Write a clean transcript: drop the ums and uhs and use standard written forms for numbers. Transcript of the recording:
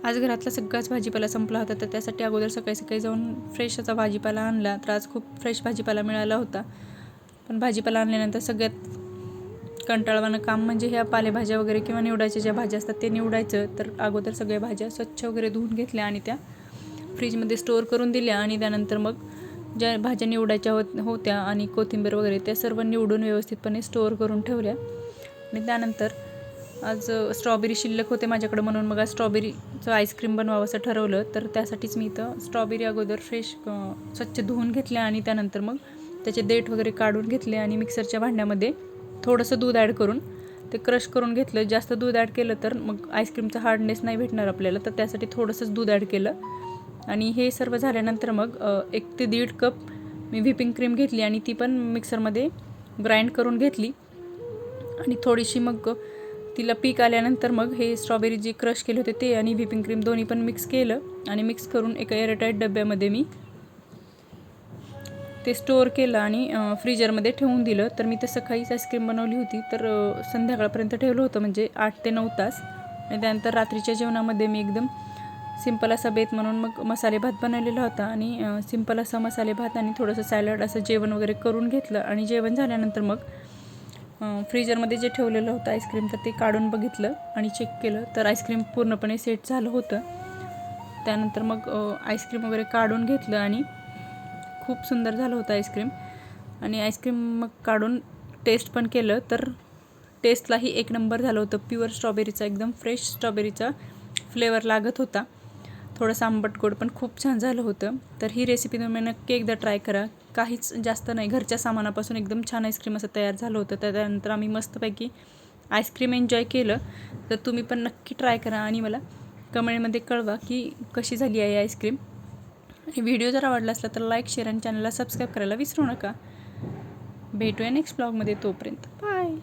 आज घरातला सगळाच भाजीपाला संपला होता, तर त्यासाठी अगोदर सकाळी सकाळी जाऊन फ्रेश असा भाजीपाला आणला. तर आज खूप फ्रेश भाजीपाला मिळाला होता. पण भाजीपाला आणल्यानंतर सगळ्यात कंटाळवाणं काम म्हणजे ह्या पालेभाज्या वगैरे किंवा निवडायच्या ज्या भाज्या असतात ते निवडायचं. तर अगोदर सगळ्या भाज्या स्वच्छ वगैरे धुवून घेतल्या आणि त्या फ्रीजमध्ये स्टोअर करून दिल्या. आणि त्यानंतर मग ज्या भाज्या निवडायच्या होत्या आणि कोथिंबीर वगैरे त्या सर्व निवडून व्यवस्थितपणे स्टोअर करून ठेवल्या. आणि त्यानंतर आज स्ट्रॉबेरी शिल्लक होते माझ्याकडं, म्हणून मग आज स्ट्रॉबेरीचं आईस्क्रीम बनवावं असं ठरवलं. तर त्यासाठीच मी इथं स्ट्रॉबेरी अगोदर फ्रेश स्वच्छ धुवून घेतल्या आणि त्यानंतर मग त्याचे देठ वगैरे काढून घेतले आणि मिक्सरच्या भांड्यामध्ये थोडंसं दूध ॲड करून ते क्रश करून घेतलं. जास्त दूध ॲड केलं तर मग आईस्क्रीमचा हार्डनेस नाही भेटणार आपल्याला, तर त्यासाठी थोडंसंच दूध ॲड केलं. आणि हे सर्व झाल्यानंतर मग 1 ते 1.5 कप मी व्हिपिंग क्रीम घेतली आणि ती पण मिक्सरमध्ये ग्राइंड करून घेतली. आणि थोडीशी मग तिला पीक आल्यानंतर मग हे स्ट्रॉबेरी जी क्रश केले होते ते आणि व्हिपिंग क्रीम दोन्ही पण मिक्स केलं आणि मिक्स करून एका एअरटाईट डब्यामध्ये मी ते स्टोअर केलं आणि फ्रीजरमध्ये ठेवून दिलं. तर मी तर सकाळीच आईस्क्रीम बनवली होती, तर संध्याकाळपर्यंत ठेवलं होतं, म्हणजे 8 ते 9 तास. आणि त्यानंतर रात्रीच्या जेवणामध्ये मी एकदम सिंपल असा बेत म्हणून मग मसाले भात बनवलेला होता. आणि सिंपल असा मसाले भात आणि थोडंसं सॅलड असं जेवण वगैरे करून घेतलं. आणि जेवण झाल्यानंतर मग फ्रीजरमध्ये जे ठेवलेलं होतं आईस्क्रीम, तर ते काढून बघितलं आणि चेक केलं, तर आईस्क्रीम पूर्णपणे सेट झालं होतं. त्यानंतर मग आईस्क्रीम वगैरे काढून घेतलं आणि खूप सुंदर झालं होतं आईस्क्रीम. आणि आईस्क्रीम मग काढून टेस्ट पण केलं, तर टेस्टलाही 1 नंबर झालं होतं. प्युअर स्ट्रॉबेरीचा, एकदम फ्रेश स्ट्रॉबेरीचा फ्लेवर लागत होता. थोडंसं आंबट गोड पण खूप छान झालं होतं. तर ही रेसिपी तुम्ही नक्की एकदा ट्राय करा. काहीच जास्त नाही, घरच्या सामानापासून एकदम छान आईस्क्रीम असं तयार झालं होतं. त्यानंतर आम्ही मस्तपैकी आईस्क्रीम एन्जॉय केलं. तर तुम्ही पण नक्की ट्राय करा आणि मला कमेंटमध्ये कळवा की कशी झाली आहे आईस्क्रीम. आणि व्हिडिओ जर आवडला असला तर लाईक, शेअर आणि चॅनलला सबस्क्राईब करायला विसरू नका. भेटूया नेक्स्ट ब्लॉगमध्ये. तोपर्यंत बाय.